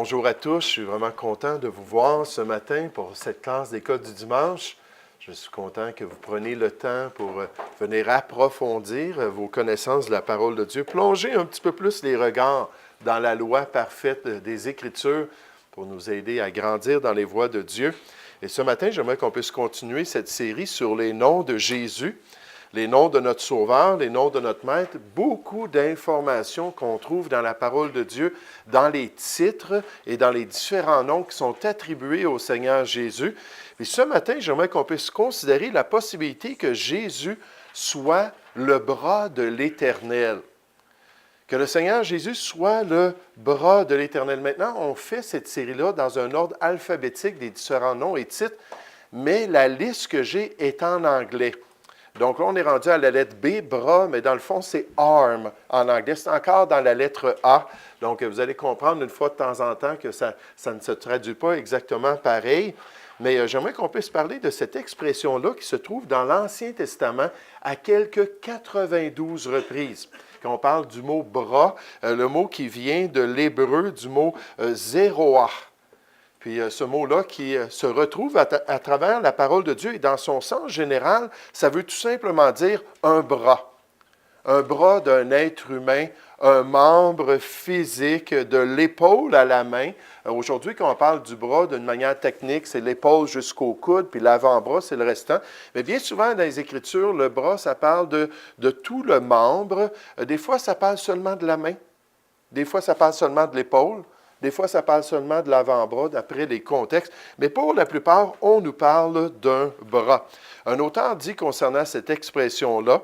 bonjour à tous. Je suis vraiment content de vous voir ce matin pour cette classe d'école du dimanche. Je suis content que vous preniez le temps pour venir approfondir vos connaissances de la parole de Dieu, plonger un petit peu plus les regards dans la loi parfaite des Écritures pour nous aider à grandir dans les voies de Dieu. Et ce matin, j'aimerais qu'on puisse continuer cette série sur les noms de Jésus, les noms de notre Sauveur, les noms de notre Maître, beaucoup d'informations qu'on trouve dans la parole de Dieu, dans les titres et dans les différents noms qui sont attribués au Seigneur Jésus. Et ce matin, j'aimerais qu'on puisse considérer la possibilité que Jésus soit le bras de l'Éternel. Que le Seigneur Jésus soit le bras de l'Éternel. Maintenant, on fait cette série-là dans un ordre alphabétique des différents noms et titres, mais la liste que j'ai est en anglais. Donc là, on est rendu à la lettre B, bras, mais dans le fond, c'est arm en anglais. C'est encore dans la lettre A. Donc, vous allez comprendre une fois de temps en temps que ça ne se traduit pas exactement pareil. Mais j'aimerais qu'on puisse parler de cette expression-là qui se trouve dans l'Ancien Testament à quelques 92 reprises. Quand on parle du mot bras, le mot qui vient de l'hébreu du mot zéroah. Puis ce mot-là qui se retrouve à travers la parole de Dieu et dans son sens général, ça veut tout simplement dire un bras. Un bras d'un être humain, un membre physique de l'épaule à la main. Aujourd'hui, quand on parle du bras d'une manière technique, c'est l'épaule jusqu'au coude, puis l'avant-bras, c'est le restant. Mais bien souvent, dans les Écritures, le bras, ça parle de tout le membre. Des fois, ça parle seulement de la main. Des fois, ça parle seulement de l'épaule. Des fois, ça parle seulement de l'avant-bras, d'après les contextes. Mais pour la plupart, on nous parle d'un bras. Un auteur dit concernant cette expression-là,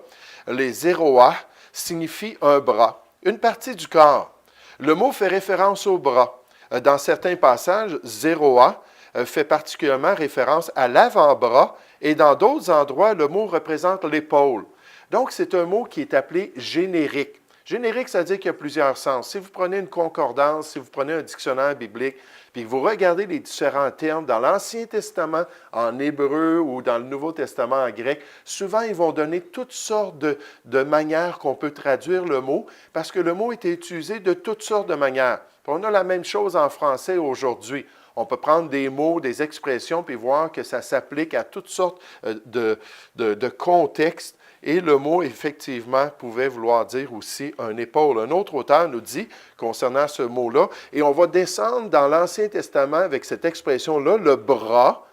les zéroah signifient un bras, une partie du corps. Le mot fait référence au bras. Dans certains passages, zéroah fait particulièrement référence à l'avant-bras et dans d'autres endroits, le mot représente l'épaule. Donc, c'est un mot qui est appelé générique. Générique, ça veut dire qu'il y a plusieurs sens. Si vous prenez une concordance, si vous prenez un dictionnaire biblique, puis que vous regardez les différents termes dans l'Ancien Testament en hébreu ou dans le Nouveau Testament en grec, souvent ils vont donner toutes sortes de manières qu'on peut traduire le mot, parce que le mot est utilisé de toutes sortes de manières. Puis on a la même chose en français aujourd'hui. On peut prendre des mots, des expressions, puis voir que ça s'applique à toutes sortes de contextes. Et le mot, effectivement, pouvait vouloir dire aussi un épaule. Un autre auteur nous dit, concernant ce mot-là, et on va descendre dans l'Ancien Testament avec cette expression-là, le bras,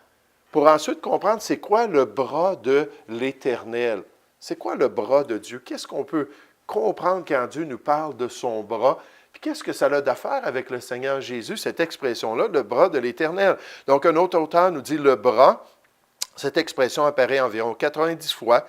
pour ensuite comprendre c'est quoi le bras de l'Éternel. C'est quoi le bras de Dieu? Qu'est-ce qu'on peut comprendre quand Dieu nous parle de son bras? Puis qu'est-ce que ça a d'affaire avec le Seigneur Jésus, cette expression-là, le bras de l'Éternel? Donc, un autre auteur nous dit le bras. Cette expression apparaît environ 90 fois.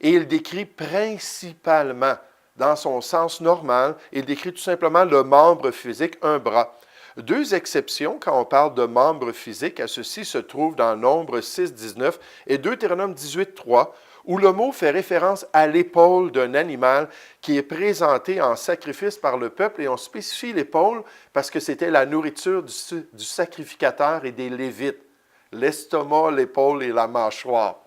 Et il décrit principalement, dans son sens normal, il décrit tout simplement le membre physique, un bras. Deux exceptions quand on parle de membre physique, à ceci se trouvent dans Nombre 6, 19 et Deutéronome 18, 3, où le mot fait référence à l'épaule d'un animal qui est présenté en sacrifice par le peuple, et on spécifie l'épaule parce que c'était la nourriture du sacrificateur et des Lévites. L'estomac, l'épaule et la mâchoire.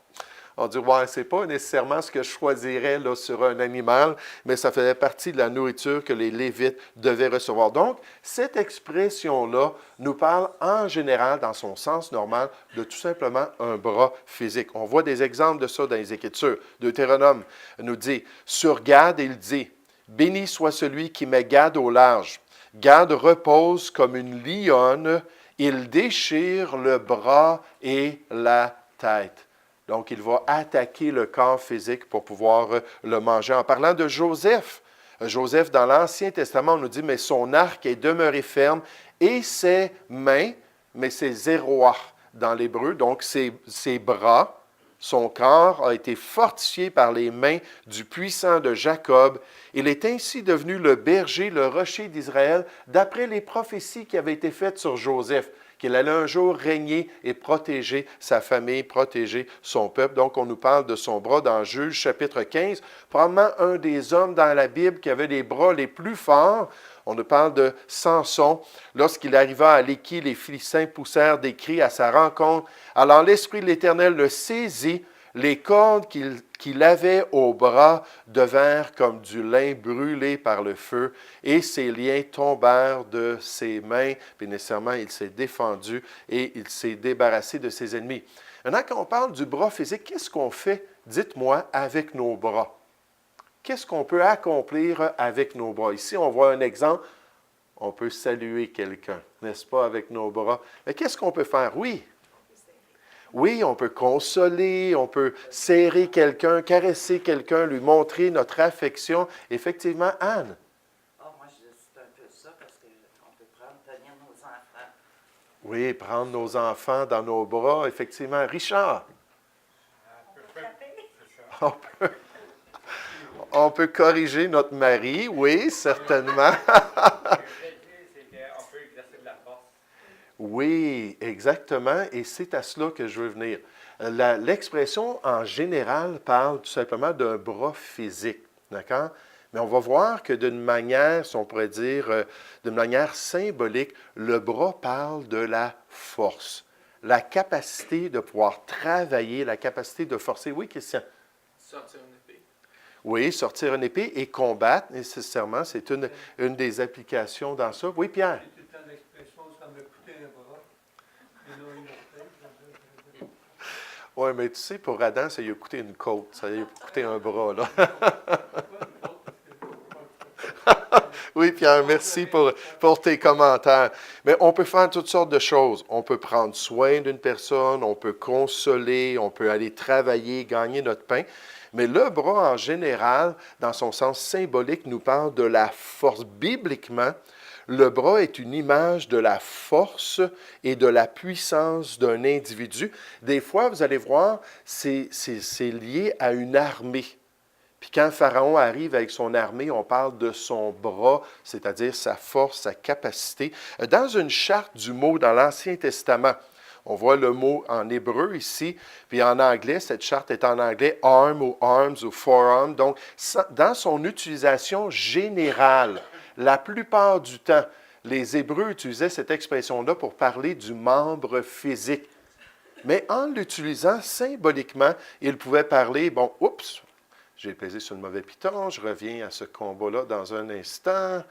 On dit, ouais, c'est pas nécessairement ce que je choisirais là, sur un animal, mais ça faisait partie de la nourriture que les Lévites devaient recevoir. Donc, cette expression-là nous parle en général, dans son sens normal, de tout simplement un bras physique. On voit des exemples de ça dans les Écritures. Deutéronome nous dit, sur Gad, il dit, « Béni soit celui qui met Gad au large. Gad repose comme une lionne, il déchire le bras et la tête. » Donc, il va attaquer le corps physique pour pouvoir le manger. En parlant de Joseph, Joseph, dans l'Ancien Testament, on nous dit, mais son arc est demeuré ferme et ses mains, mais c'est zéroah dans l'hébreu, donc ses bras, son corps a été fortifié par les mains du puissant de Jacob. Il est ainsi devenu le berger, le rocher d'Israël, d'après les prophéties qui avaient été faites sur Joseph, qu'il allait un jour régner et protéger sa famille, protéger son peuple. Donc, on nous parle de son bras dans Juge, chapitre 15. Probablement un des hommes dans la Bible qui avait les bras les plus forts. On nous parle de Samson. Lorsqu'il arriva à Léki, les Philistins poussèrent des cris à sa rencontre. Alors, l'Esprit de l'Éternel le saisit, Les cordes qu'il avait au bras devinrent comme du lin brûlé par le feu, et ses liens tombèrent de ses mains. Puis nécessairement, il s'est défendu et il s'est débarrassé de ses ennemis. Maintenant, quand on parle du bras physique, qu'est-ce qu'on fait, dites-moi, avec nos bras? Qu'est-ce qu'on peut accomplir avec nos bras? Ici, on voit un exemple. On peut saluer quelqu'un, n'est-ce pas, avec nos bras. Mais qu'est-ce qu'on peut faire? Oui. Oui, on peut consoler, on peut serrer quelqu'un, caresser quelqu'un, lui montrer notre affection. Effectivement, Anne. Moi, c'est un peu ça, parce qu'on peut tenir nos enfants. Oui, prendre nos enfants dans nos bras, effectivement. Richard. On peut, on peut corriger notre mari, oui, certainement. Oui, exactement, et c'est à cela que je veux venir. L'expression en général parle tout simplement d'un bras physique, d'accord? Mais on va voir que d'une manière, si on pourrait dire, d'une manière symbolique, le bras parle de la force, la capacité de pouvoir travailler, la capacité de forcer. Oui, Christian? Sortir une épée. Oui, sortir une épée et combattre, nécessairement, c'est une des applications dans ça. Oui, Pierre? Oui, mais tu sais, pour Adam, ça lui a coûté une côte, ça lui a coûté un bras, là. Oui, Pierre, merci pour tes commentaires. Mais on peut faire toutes sortes de choses. On peut prendre soin d'une personne, on peut consoler, on peut aller travailler, gagner notre pain. Mais le bras, en général, dans son sens symbolique, nous parle de la force. Bibliquement, le bras est une image de la force et de la puissance d'un individu. Des fois, vous allez voir, c'est lié à une armée. Puis quand Pharaon arrive avec son armée, on parle de son bras, c'est-à-dire sa force, sa capacité. Dans une charte du mot dans l'Ancien Testament, on voit le mot en hébreu ici, puis en anglais, cette charte est en anglais arm ou arms ou forearm. Donc, dans son utilisation générale, la plupart du temps, les Hébreux utilisaient cette expression-là pour parler du membre physique. Mais en l'utilisant symboliquement, ils pouvaient parler, bon, oups, j'ai pesé sur le mauvais piton, je reviens à ce combat-là dans un instant.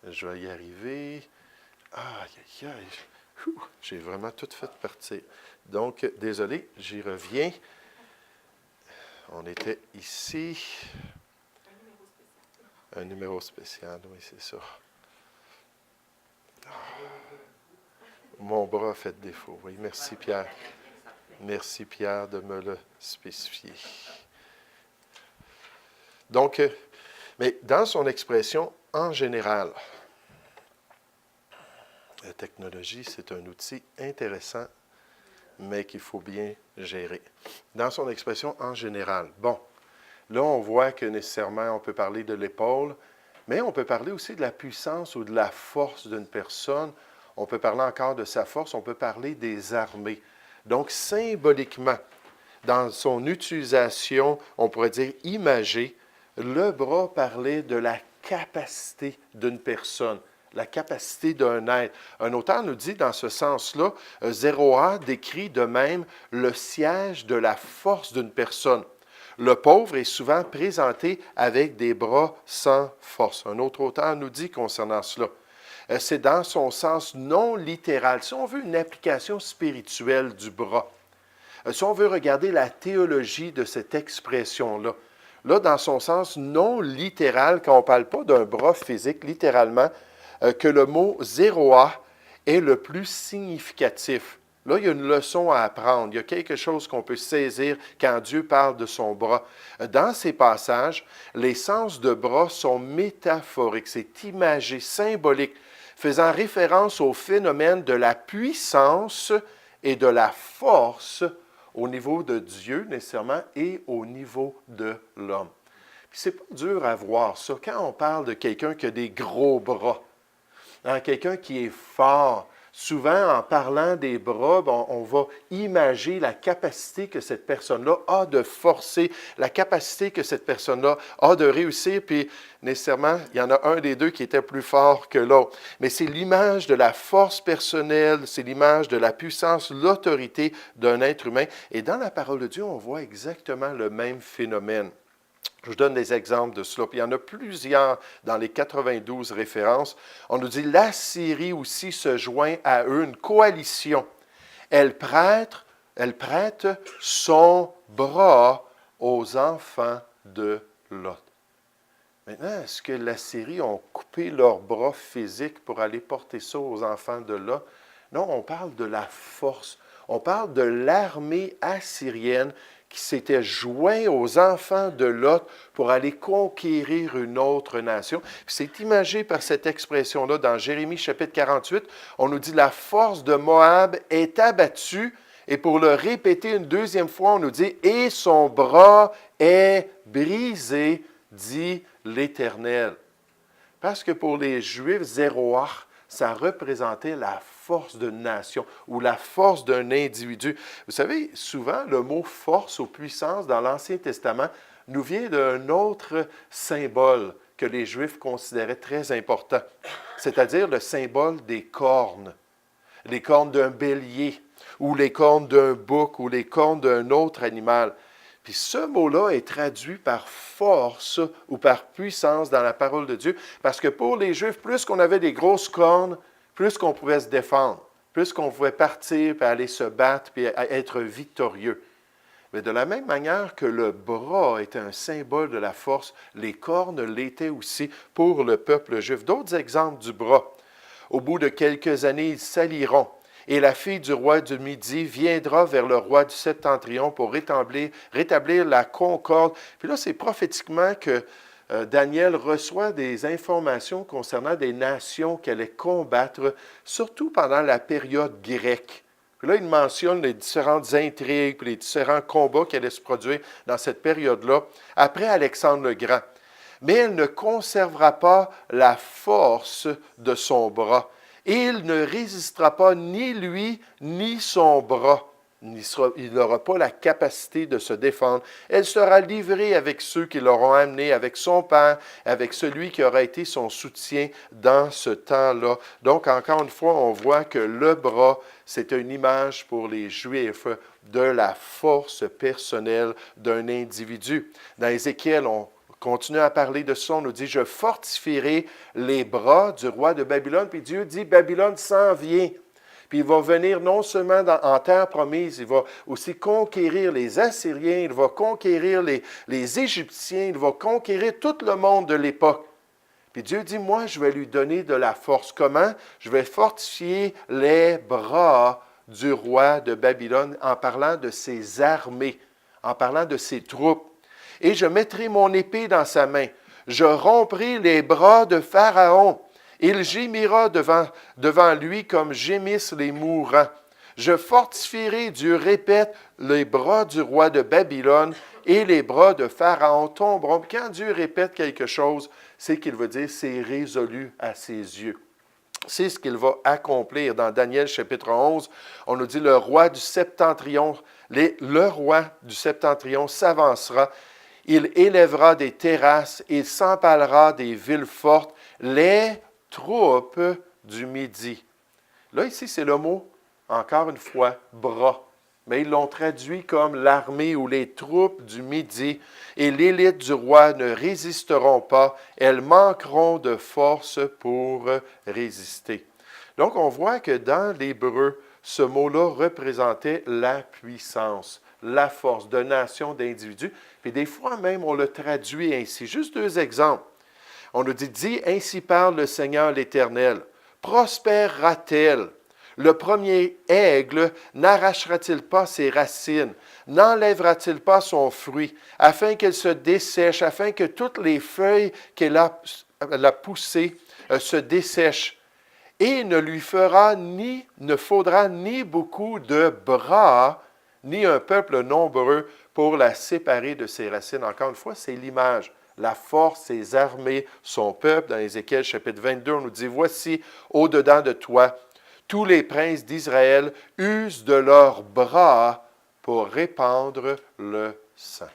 Je vais y arriver. Aïe, aïe, aïe. J'ai vraiment tout fait partir. Donc, désolé, j'y reviens. On était ici. Un numéro spécial, oui, c'est ça. Mon bras a fait défaut. Oui, merci Pierre. Merci Pierre de me le spécifier. Donc, mais dans son expression en général, la technologie, c'est un outil intéressant, mais qu'il faut bien gérer. Dans son expression en général, bon, là, on voit que nécessairement, on peut parler de l'épaule, mais on peut parler aussi de la puissance ou de la force d'une personne. On peut parler encore de sa force, on peut parler des armées. Donc, symboliquement, dans son utilisation, on pourrait dire imagée, le bras parlait de la capacité d'une personne, la capacité d'un être. Un auteur nous dit dans ce sens-là, Zéroa décrit de même le siège de la force d'une personne. Le pauvre est souvent présenté avec des bras sans force. Un autre auteur nous dit concernant cela. C'est dans son sens non littéral. Si on veut une application spirituelle du bras, si on veut regarder la théologie de cette expression-là, là, dans son sens non littéral, quand on ne parle pas d'un bras physique, littéralement, que le mot zéroa est le plus significatif. Là, il y a une leçon à apprendre. Il y a quelque chose qu'on peut saisir quand Dieu parle de son bras. Dans ces passages, les sens de bras sont métaphoriques, c'est imagé, symbolique, faisant référence au phénomène de la puissance et de la force au niveau de Dieu, nécessairement, et au niveau de l'homme. Puis c'est pas dur à voir ça. Quand on parle de quelqu'un qui a des gros bras, hein, quelqu'un qui est fort, Souvent, en parlant des bras, on va imager la capacité que cette personne-là a de forcer, la capacité que cette personne-là a de réussir, puis nécessairement, il y en a un des deux qui était plus fort que l'autre. Mais c'est l'image de la force personnelle, c'est l'image de la puissance, l'autorité d'un être humain. Et dans la parole de Dieu, on voit exactement le même phénomène. Je vous donne des exemples de cela. Puis il y en a plusieurs dans les 92 références. On nous dit l'Assyrie aussi se joint à eux, une coalition. Elle prête son bras aux enfants de Lot. Maintenant, est-ce que l'Assyrie ont coupé leurs bras physiques pour aller porter ça aux enfants de Lot? Non, on parle de la force. On parle de l'armée assyrienne qui s'était joint aux enfants de Lot pour aller conquérir une autre nation. C'est imagé par cette expression-là dans Jérémie chapitre 48. On nous dit « La force de Moab est abattue ». Et pour le répéter une deuxième fois, on nous dit « Et son bras est brisé, dit l'Éternel ». Parce que pour les Juifs, Zéroach, ça représentait la force d'une nation ou la force d'un individu. Vous savez, souvent, le mot force ou puissance dans l'Ancien Testament nous vient d'un autre symbole que les Juifs considéraient très important, c'est-à-dire le symbole des cornes. Les cornes d'un bélier, ou les cornes d'un bouc, ou les cornes d'un autre animal. Puis ce mot-là est traduit par force ou par puissance dans la parole de Dieu, parce que pour les Juifs, plus qu'on avait des grosses cornes, plus qu'on pouvait se défendre, plus qu'on pouvait partir, puis aller se battre, puis être victorieux. Mais de la même manière que le bras était un symbole de la force, les cornes l'étaient aussi pour le peuple juif. D'autres exemples du bras. Au bout de quelques années, ils s'allieront. Et la fille du roi du Midi viendra vers le roi du Septentrion pour rétablir la concorde. Puis là, c'est prophétiquement que Daniel reçoit des informations concernant des nations qu'il allait combattre, surtout pendant la période grecque. Puis là, il mentionne les différentes intrigues, puis les différents combats qui allaient se produire dans cette période-là, après Alexandre le Grand. Mais elle ne conservera pas la force de son bras. Il ne résistera pas ni lui, ni son bras. Il n'aura pas la capacité de se défendre. Elle sera livrée avec ceux qui l'auront amené, avec son père, avec celui qui aura été son soutien dans ce temps-là. Donc, encore une fois, on voit que le bras, c'est une image pour les Juifs de la force personnelle d'un individu. Dans Ézéchiel, on continue à parler de ça, on nous dit « Je fortifierai les bras du roi de Babylone ». Puis Dieu dit « Babylone s'en vient ». Puis il va venir non seulement en terre promise, il va aussi conquérir les Assyriens, il va conquérir les Égyptiens, il va conquérir tout le monde de l'époque. Puis Dieu dit « Moi, je vais lui donner de la force. » Comment? Je vais fortifier les bras du roi de Babylone en parlant de ses armées, en parlant de ses troupes. Et je mettrai mon épée dans sa main. Je romprai les bras de Pharaon. Il gémira devant lui comme gémissent les mourants. Je fortifierai, Dieu répète, les bras du roi de Babylone et les bras de Pharaon tomberont. Quand Dieu répète quelque chose, c'est qu'il veut dire c'est résolu à ses yeux. C'est ce qu'il va accomplir. Dans Daniel chapitre 11, on nous dit le roi du Septentrion s'avancera. Il élèvera des terrasses, il s'empalera des villes fortes, les troupes du Midi. Là, ici, c'est le mot, encore une fois, bras. Mais ils l'ont traduit comme l'armée ou les troupes du Midi. Et l'élite du roi ne résisteront pas, elles manqueront de force pour résister. Donc, on voit que dans l'hébreu, ce mot-là représentait la puissance, la force de nation, d'individus. Puis des fois même, on le traduit ainsi. Juste deux exemples. On nous dit, « Dis, ainsi parle le Seigneur l'Éternel. Prospérera-t-elle? Le premier aigle n'arrachera-t-il pas ses racines? N'enlèvera-t-il pas son fruit, afin qu'elle se dessèche, afin que toutes les feuilles qu'elle a poussées se dessèchent? Et ne faudra ni beaucoup de bras, ni un peuple nombreux pour la séparer de ses racines. » Encore une fois, c'est l'image. La force, ses armées, son peuple. Dans Ézéchiel chapitre 22, on nous dit « Voici au-dedans de toi tous les princes d'Israël usent de leurs bras pour répandre le sang.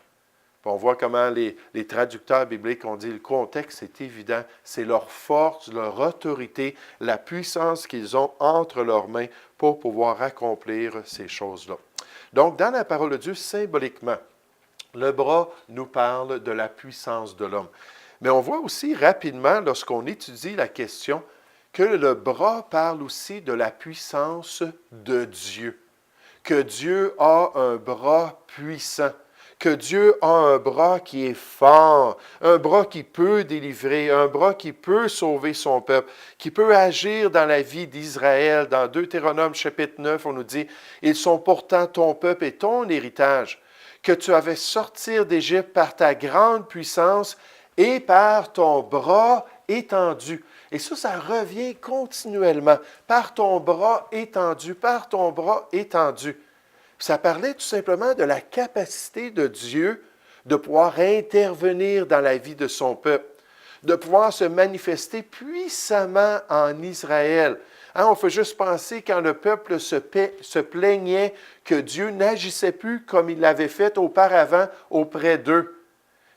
Puis on voit comment les traducteurs bibliques ont dit, le contexte est évident, c'est leur force, leur autorité, la puissance qu'ils ont entre leurs mains pour pouvoir accomplir ces choses-là. Donc, dans la parole de Dieu, symboliquement, le bras nous parle de la puissance de l'homme. Mais on voit aussi rapidement, lorsqu'on étudie la question, que le bras parle aussi de la puissance de Dieu. Que Dieu a un bras puissant. Que Dieu a un bras qui est fort, un bras qui peut délivrer, un bras qui peut sauver son peuple, qui peut agir dans la vie d'Israël. Dans Deutéronome chapitre 9, on nous dit, « Ils sont pourtant ton peuple et ton héritage, que tu avais sortir d'Égypte par ta grande puissance et par ton bras étendu. » Et ça revient continuellement. Par ton bras étendu, par ton bras étendu. Ça parlait tout simplement de la capacité de Dieu de pouvoir intervenir dans la vie de son peuple, de pouvoir se manifester puissamment en Israël. Hein, on peut juste penser quand le peuple se plaignait que Dieu n'agissait plus comme il l'avait fait auparavant auprès d'eux.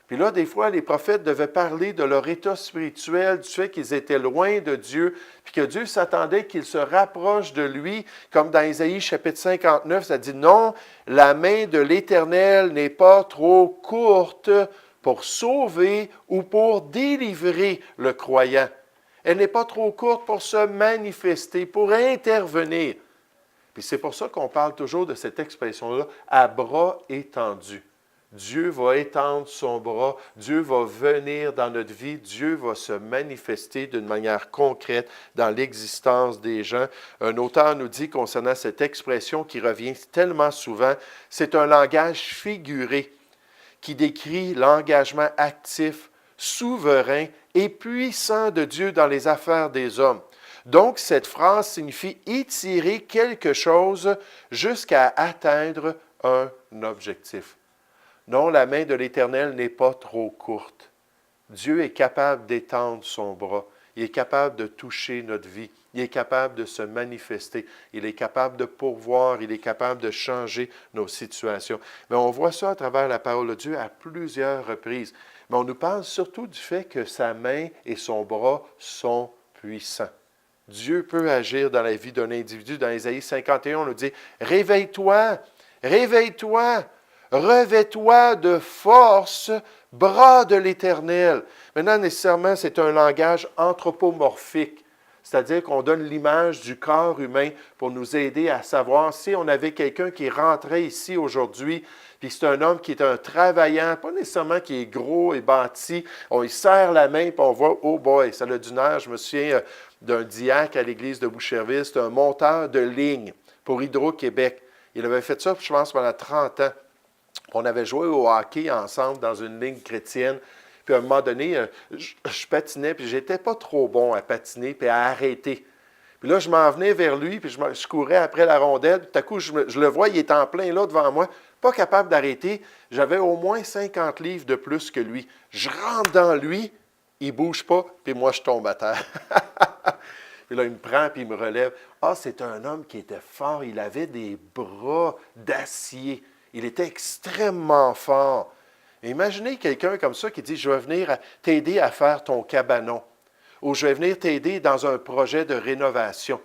Puis là, des fois, les prophètes devaient parler de leur état spirituel, du fait qu'ils étaient loin de Dieu, puis que Dieu s'attendait qu'ils se rapprochent de lui, comme dans Isaïe chapitre 59, ça dit « Non, la main de l'Éternel n'est pas trop courte pour sauver ou pour délivrer le croyant. Elle n'est pas trop courte pour se manifester, pour intervenir. » Puis c'est pour ça qu'on parle toujours de cette expression-là, « à bras étendus ». Dieu va étendre son bras, Dieu va venir dans notre vie, Dieu va se manifester d'une manière concrète dans l'existence des gens. Un auteur nous dit concernant cette expression qui revient tellement souvent, c'est un langage figuré qui décrit l'engagement actif, souverain et puissant de Dieu dans les affaires des hommes. Donc, cette phrase signifie étirer quelque chose jusqu'à atteindre un objectif. Non, la main de l'Éternel n'est pas trop courte. Dieu est capable d'étendre son bras. Il est capable de toucher notre vie. Il est capable de se manifester. Il est capable de pourvoir. Il est capable de changer nos situations. Mais on voit ça à travers la parole de Dieu à plusieurs reprises. Mais on nous parle surtout du fait que sa main et son bras sont puissants. Dieu peut agir dans la vie d'un individu. Dans Isaïe 51, on nous dit « Réveille-toi, réveille-toi ». Revêt-toi de force, bras de l'Éternel. Maintenant, nécessairement, c'est un langage anthropomorphique, c'est-à-dire qu'on donne l'image du corps humain pour nous aider à savoir si on avait quelqu'un qui rentrait ici aujourd'hui, puis c'est un homme qui est un travaillant, pas nécessairement qui est gros et bâti, on lui serre la main, puis on voit, oh boy, ça a du nerf. Je me souviens d'un diacre à l'église de Boucherville, c'est un monteur de ligne pour Hydro-Québec. Il avait fait ça, je pense, pendant 30 ans. On avait joué au hockey ensemble dans une ligne chrétienne. Puis à un moment donné, je patinais, puis j'étais pas trop bon à patiner, puis à arrêter. Puis là, je m'en venais vers lui, puis je courais après la rondelle. Puis tout à coup, je le vois, il est en plein là devant moi, pas capable d'arrêter. J'avais au moins 50 livres de plus que lui. Je rentre dans lui, il ne bouge pas, puis moi, je tombe à terre. Puis là, il me prend, puis il me relève. Ah, c'est un homme qui était fort. Il avait des bras d'acier. Il était extrêmement fort. Imaginez quelqu'un comme ça qui dit « Je vais venir t'aider à faire ton cabanon » ou « Je vais venir t'aider dans un projet de rénovation ».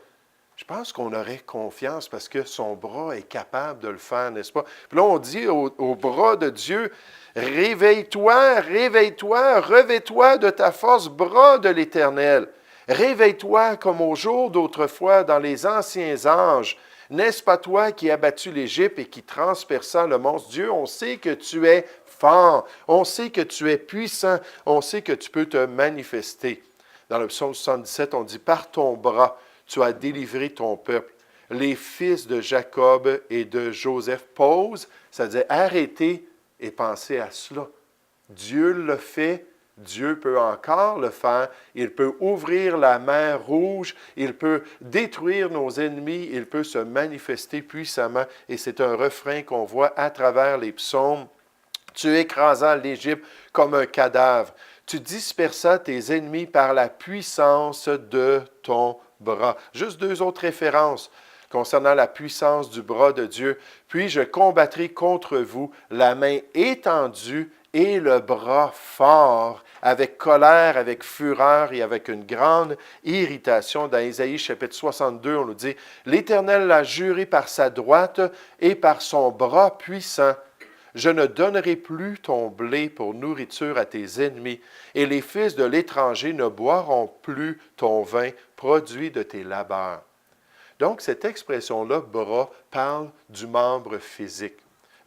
Je pense qu'on aurait confiance parce que son bras est capable de le faire, n'est-ce pas? Puis là, on dit au bras de Dieu « Réveille-toi, réveille-toi, revêt-toi de ta force, bras de l'Éternel. Réveille-toi comme au jour d'autrefois dans les anciens âges. » N'est-ce pas toi qui as battu l'Égypte et qui transperça le monstre? Dieu, on sait que tu es fort, on sait que tu es puissant, on sait que tu peux te manifester. Dans le psaume 77, on dit « Par ton bras, tu as délivré ton peuple. Les fils de Jacob et de Joseph posent, ça veut dire arrêtez et pensez à cela. Dieu le fait. Dieu peut encore le faire. Il peut ouvrir la mer Rouge. Il peut détruire nos ennemis. Il peut se manifester puissamment. Et c'est un refrain qu'on voit à travers les psaumes. Tu écrasas l'Égypte comme un cadavre. Tu dispersas tes ennemis par la puissance de ton bras. Juste 2 autres références concernant la puissance du bras de Dieu. Puis je combattrai contre vous la main étendue et le bras fort, avec colère, avec fureur et avec une grande irritation. Dans Ésaïe chapitre 62, on nous dit, « L'Éternel l'a juré par sa droite et par son bras puissant. Je ne donnerai plus ton blé pour nourriture à tes ennemis, et les fils de l'étranger ne boiront plus ton vin produit de tes labeurs. » Donc, cette expression-là, bras, parle du membre physique.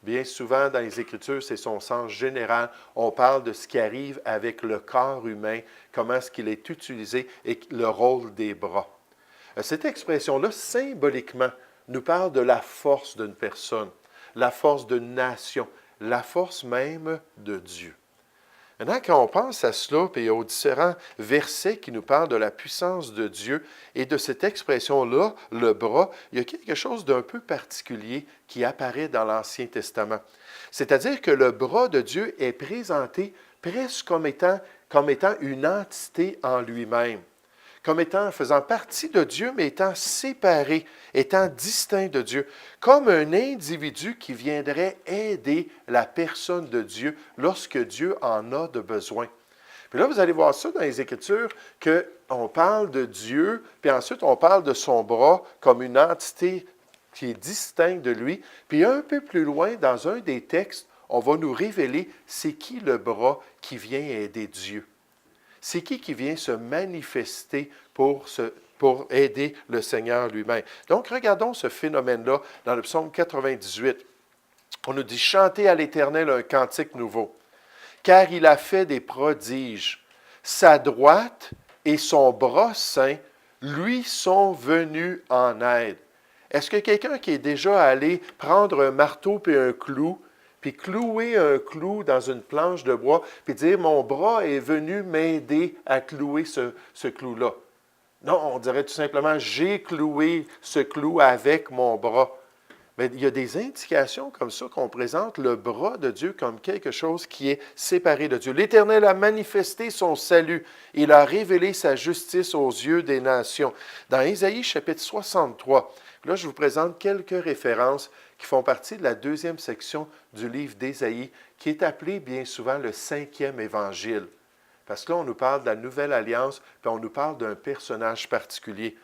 Bien souvent, dans les Écritures, c'est son sens général. On parle de ce qui arrive avec le corps humain, comment est-ce qu'il est utilisé et le rôle des bras. Cette expression-là, symboliquement, nous parle de la force d'une personne, la force d'une nation, la force même de Dieu. Maintenant, quand on pense à cela et aux différents versets qui nous parlent de la puissance de Dieu et de cette expression-là, le bras, il y a quelque chose d'un peu particulier qui apparaît dans l'Ancien Testament. C'est-à-dire que le bras de Dieu est présenté presque comme étant une entité en lui-même, comme étant faisant partie de Dieu, mais étant séparé, étant distinct de Dieu, comme un individu qui viendrait aider la personne de Dieu lorsque Dieu en a de besoin. Puis là, vous allez voir ça dans les Écritures, qu'on parle de Dieu, puis ensuite on parle de son bras comme une entité qui est distincte de lui. Puis un peu plus loin, dans un des textes, on va nous révéler c'est qui le bras qui vient aider Dieu. C'est qui vient se manifester pour aider le Seigneur lui-même. Donc, regardons ce phénomène-là dans le psaume 98. On nous dit « Chantez à l'Éternel un cantique nouveau, car il a fait des prodiges. Sa droite et son bras saint lui sont venus en aide. » Est-ce que quelqu'un qui est déjà allé prendre un marteau et un clou, puis clouer un clou dans une planche de bois, puis dire « Mon bras est venu m'aider à clouer ce clou-là. » Non, on dirait tout simplement « J'ai cloué ce clou avec mon bras. » Mais il y a des indications comme ça qu'on présente le bras de Dieu comme quelque chose qui est séparé de Dieu. L'Éternel a manifesté son salut. Il a révélé sa justice aux yeux des nations. Dans Ésaïe chapitre 63, là, je vous présente quelques références qui font partie de la 2e section du livre d'Ésaïe, qui est appelée bien souvent le 5e évangile. Parce que là, on nous parle de la Nouvelle Alliance, puis on nous parle d'un personnage particulier.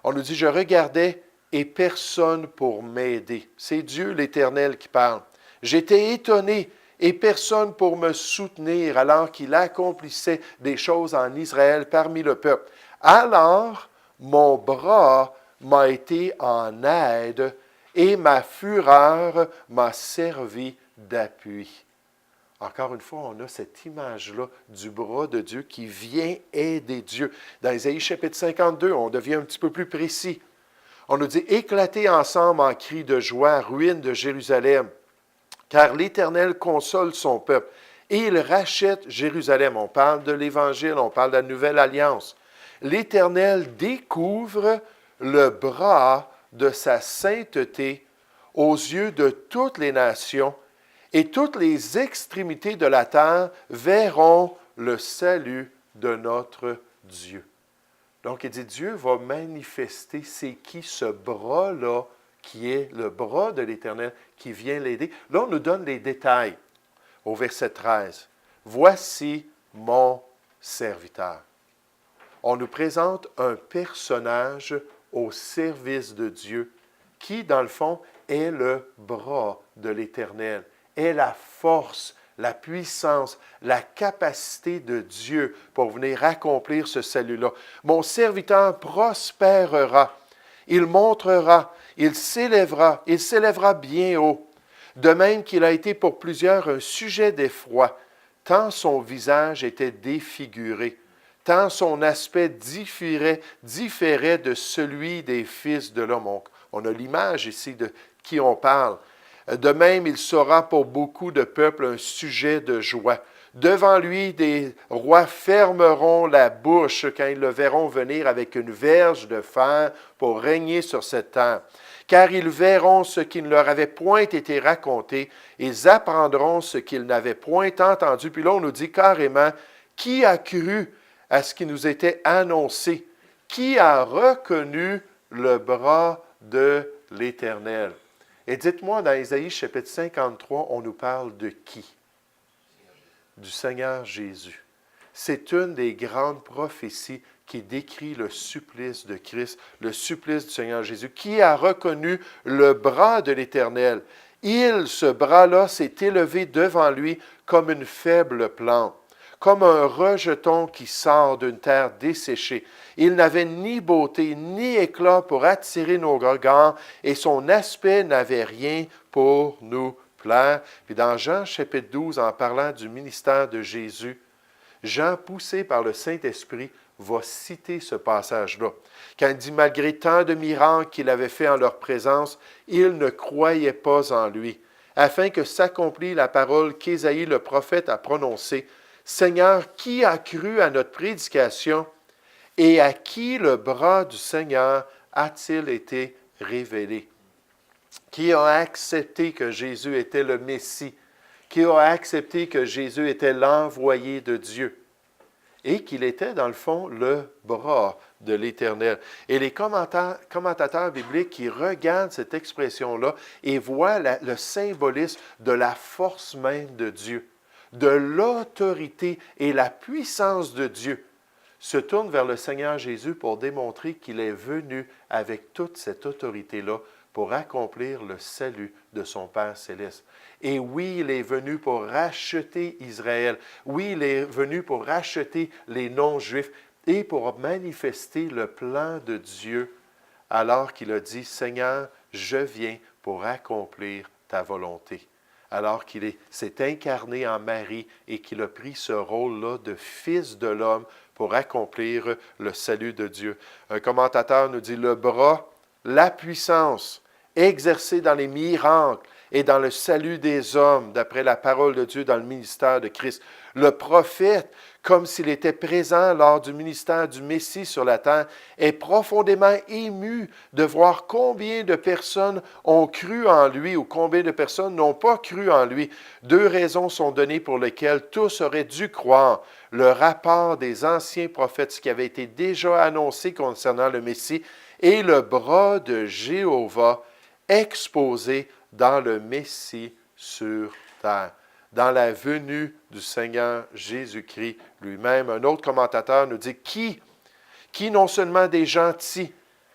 On nous dit « Je regardais et personne pour m'aider. » C'est Dieu l'Éternel qui parle. « J'étais étonné et personne pour me soutenir alors qu'il accomplissait des choses en Israël parmi le peuple. Alors, mon bras m'a été en aide et ma fureur m'a servi d'appui. » Encore une fois, on a cette image-là du bras de Dieu qui vient aider Dieu. Dans Ésaïe chapitre 52, on devient un petit peu plus précis. On nous dit « Éclatez ensemble en cris de joie, ruines de Jérusalem, car l'Éternel console son peuple, et il rachète Jérusalem. » On parle de l'Évangile, on parle de la Nouvelle Alliance. « L'Éternel découvre le bras de sa sainteté aux yeux de toutes les nations, et toutes les extrémités de la terre verront le salut de notre Dieu. » Donc, il dit, Dieu va manifester c'est qui ce bras-là, qui est le bras de l'Éternel, qui vient l'aider. Là, on nous donne les détails au verset 13. « Voici mon serviteur. » On nous présente un personnage au service de Dieu, qui, dans le fond, est le bras de l'Éternel, est la force, la puissance, la capacité de Dieu pour venir accomplir ce salut-là. « Mon serviteur prospérera, il montera, il s'élèvera bien haut, de même qu'il a été pour plusieurs un sujet d'effroi, tant son visage était défiguré, tant son aspect différait de celui des fils de l'homme. » On a l'image ici de qui on parle. De même, il sera pour beaucoup de peuples un sujet de joie. Devant lui, des rois fermeront la bouche quand ils le verront venir avec une verge de fer pour régner sur cette terre. Car ils verront ce qui ne leur avait point été raconté, ils apprendront ce qu'ils n'avaient point entendu. Puis là, on nous dit carrément, qui a cru à ce qui nous était annoncé? qui a reconnu le bras de l'Éternel. Et dites-moi, dans Ésaïe chapitre 53, on nous parle de qui? Du Seigneur Jésus. C'est une des grandes prophéties qui décrit le supplice de Christ, le supplice du Seigneur Jésus. Qui a reconnu le bras de l'Éternel? Ce bras-là, s'est élevé devant lui comme une faible plante, comme un rejeton qui sort d'une terre desséchée. Il n'avait ni beauté ni éclat pour attirer nos regards, et son aspect n'avait rien pour nous plaire. Puis dans Jean chapitre 12, en parlant du ministère de Jésus, Jean, poussé par le Saint-Esprit, va citer ce passage-là. Quand il dit, malgré tant de miracles qu'il avait fait en leur présence, ils ne croyaient pas en lui, afin que s'accomplisse la parole qu'Ésaïe le prophète a prononcée. Seigneur, qui a cru à notre prédication et à qui le bras du Seigneur a-t-il été révélé? Qui a accepté que Jésus était le Messie? Qui a accepté que Jésus était l'envoyé de Dieu? Et qu'il était, dans le fond, le bras de l'Éternel. Et les commentateurs bibliques qui regardent cette expression-là et voient le symbolisme de la force même de Dieu, de l'autorité et la puissance de Dieu, se tournent vers le Seigneur Jésus pour démontrer qu'il est venu avec toute cette autorité-là pour accomplir le salut de son Père céleste. Et oui, il est venu pour racheter Israël. Oui, il est venu pour racheter les non-juifs et pour manifester le plan de Dieu alors qu'il a dit, « Seigneur, je viens pour accomplir ta volonté. » Alors qu'il s'est incarné en Marie et qu'il a pris ce rôle-là de fils de l'homme pour accomplir le salut de Dieu. Un commentateur nous dit, le bras, la puissance exercée dans les miracles et dans le salut des hommes, d'après la parole de Dieu dans le ministère de Christ. Le prophète, comme s'il était présent lors du ministère du Messie sur la terre, est profondément ému de voir combien de personnes ont cru en lui ou combien de personnes n'ont pas cru en lui. Deux raisons sont données pour lesquelles tous auraient dû croire. Le rapport des anciens prophètes, ce qui avait été déjà annoncé concernant le Messie, et le bras de Jéhovah exposé dans le Messie sur terre, dans la venue du Seigneur Jésus-Christ lui-même. Un autre commentateur nous dit, qui non seulement des gentils,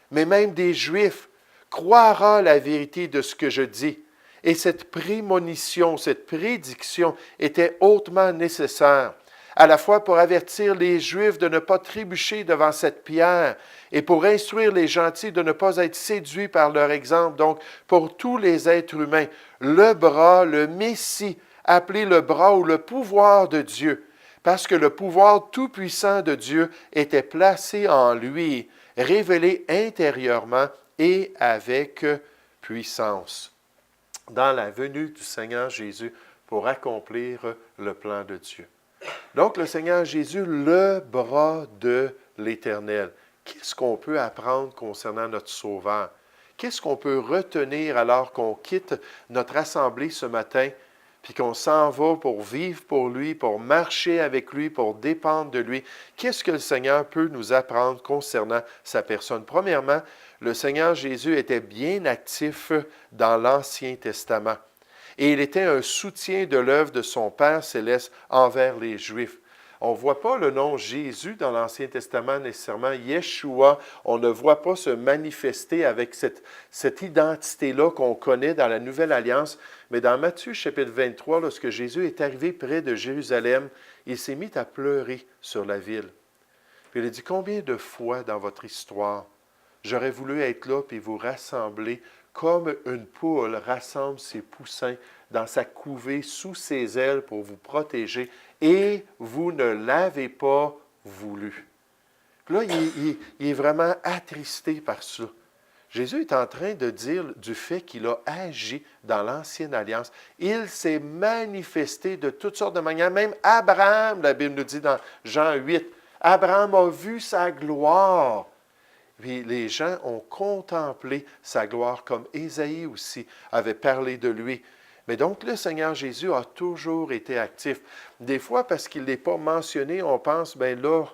mais même des Juifs, croira la vérité de ce que je dis. Et cette prémonition, cette prédiction était hautement nécessaire, à la fois pour avertir les Juifs de ne pas trébucher devant cette pierre et pour instruire les gentils de ne pas être séduits par leur exemple. Donc, pour tous les êtres humains, le bras, le Messie, appelé le bras ou le pouvoir de Dieu, parce que le pouvoir tout-puissant de Dieu était placé en lui, révélé intérieurement et avec puissance, dans la venue du Seigneur Jésus pour accomplir le plan de Dieu. Donc, le Seigneur Jésus, le bras de l'Éternel. Qu'est-ce qu'on peut apprendre concernant notre Sauveur? Qu'est-ce qu'on peut retenir alors qu'on quitte notre assemblée ce matin, puis qu'on s'en va pour vivre pour lui, pour marcher avec lui, pour dépendre de lui? Qu'est-ce que le Seigneur peut nous apprendre concernant sa personne? Premièrement, le Seigneur Jésus était bien actif dans l'Ancien Testament. Et il était un soutien de l'œuvre de son Père céleste envers les Juifs. On ne voit pas le nom Jésus dans l'Ancien Testament nécessairement. Yeshua, on ne voit pas se manifester avec cette identité-là qu'on connaît dans la Nouvelle Alliance. Mais dans Matthieu chapitre 23, lorsque Jésus est arrivé près de Jérusalem, il s'est mis à pleurer sur la ville. Puis il a dit, combien de fois dans votre histoire, j'aurais voulu être là puis vous rassembler comme une poule rassemble ses poussins dans sa couvée sous ses ailes pour vous protéger, et vous ne l'avez pas voulu. Puis là, il est vraiment attristé par ça. Jésus est en train de dire du fait qu'il a agi dans l'Ancienne Alliance. Il s'est manifesté de toutes sortes de manières. Même Abraham, la Bible nous dit dans Jean 8, Abraham a vu sa gloire. Puis les gens ont contemplé sa gloire, comme Ésaïe aussi avait parlé de lui. Mais donc, le Seigneur Jésus a toujours été actif. Des fois, parce qu'il n'est pas mentionné, on pense, bien là,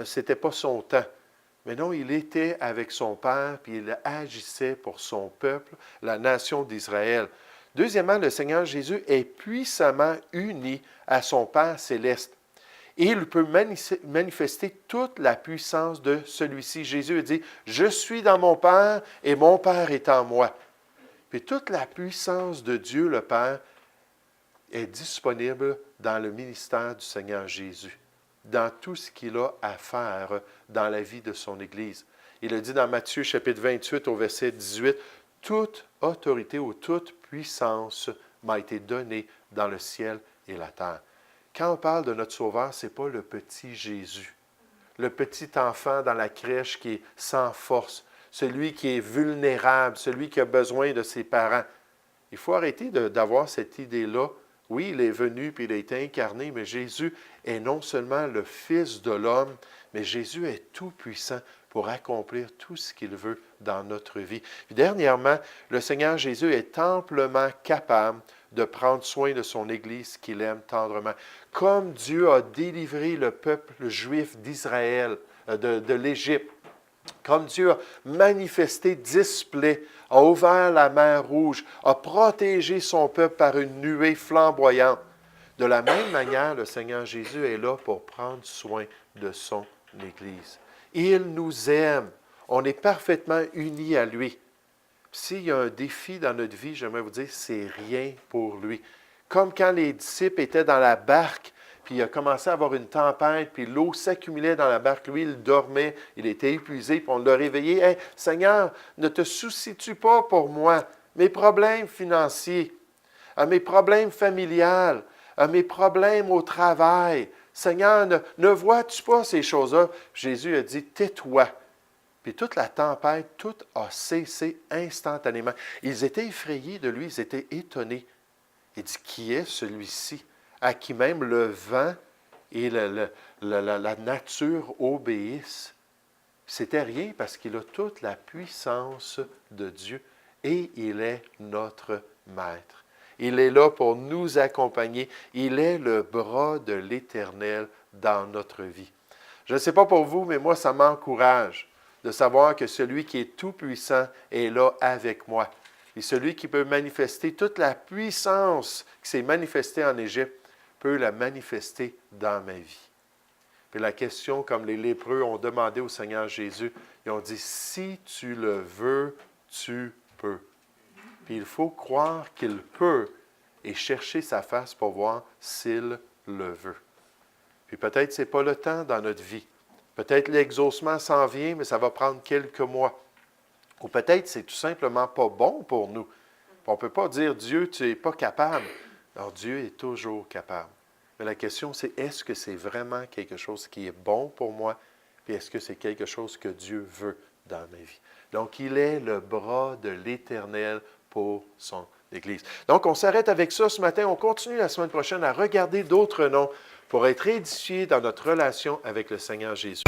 ce n'était pas son temps. Mais non, il était avec son Père, puis il agissait pour son peuple, la nation d'Israël. Deuxièmement, le Seigneur Jésus est puissamment uni à son Père céleste. Et il peut manifester toute la puissance de celui-ci. Jésus a dit, « Je suis dans mon Père et mon Père est en moi. » Puis toute la puissance de Dieu le Père est disponible dans le ministère du Seigneur Jésus, dans tout ce qu'il a à faire dans la vie de son Église. Il a dit dans Matthieu chapitre 28 au verset 18, « Toute autorité ou toute puissance m'a été donnée dans le ciel et la terre. » Quand on parle de notre Sauveur, ce n'est pas le petit Jésus, le petit enfant dans la crèche qui est sans force, celui qui est vulnérable, celui qui a besoin de ses parents. Il faut arrêter d'avoir cette idée-là. Oui, il est venu puis il a été incarné, mais Jésus est non seulement le Fils de l'homme, mais Jésus est tout-puissant pour accomplir tout ce qu'il veut dans notre vie. Puis dernièrement, le Seigneur Jésus est amplement capable de prendre soin de son Église qu'il aime tendrement. Comme Dieu a délivré le peuple juif d'Israël, de l'Égypte, comme Dieu a manifesté 10 plaies, a ouvert la mer Rouge, a protégé son peuple par une nuée flamboyante. De la même manière, le Seigneur Jésus est là pour prendre soin de son Église. Il nous aime. On est parfaitement unis à lui. S'il y a un défi dans notre vie, j'aimerais vous dire, c'est rien pour lui. Comme quand les disciples étaient dans la barque, puis il a commencé à avoir une tempête, puis l'eau s'accumulait dans la barque. Lui, il dormait, il était épuisé, puis on l'a réveillé. « Hey, Seigneur, ne te soucies-tu pas pour moi, mes problèmes financiers, mes problèmes familiales, mes problèmes au travail. Seigneur, ne vois-tu pas ces choses-là? » Jésus a dit, « Tais-toi. » Puis toute la tempête, tout a cessé instantanément. Ils étaient effrayés de lui, ils étaient étonnés. Il dit, « Qui est celui-ci? » à qui même le vent et la nature obéissent. C'était rien parce qu'il a toute la puissance de Dieu et il est notre Maître. Il est là pour nous accompagner. Il est le bras de l'Éternel dans notre vie. Je ne sais pas pour vous, mais moi, ça m'encourage de savoir que celui qui est tout-puissant est là avec moi. Et celui qui peut manifester toute la puissance qui s'est manifestée en Égypte peut la manifester dans ma vie. Puis la question, comme les lépreux ont demandé au Seigneur Jésus, ils ont dit, « Si tu le veux, tu peux. » Puis il faut croire qu'il peut et chercher sa face pour voir s'il le veut. Puis peut-être ce n'est pas le temps dans notre vie. Peut-être l'exaucement s'en vient, mais ça va prendre quelques mois. Ou peut-être c'est tout simplement pas bon pour nous. On ne peut pas dire, Dieu, tu n'es pas capable. Alors Dieu est toujours capable. Mais la question, c'est est-ce que c'est vraiment quelque chose qui est bon pour moi? Puis est-ce que c'est quelque chose que Dieu veut dans ma vie? Donc, il est le bras de l'Éternel pour son Église. Donc, on s'arrête avec ça ce matin. On continue la semaine prochaine à regarder d'autres noms pour être édifiés dans notre relation avec le Seigneur Jésus.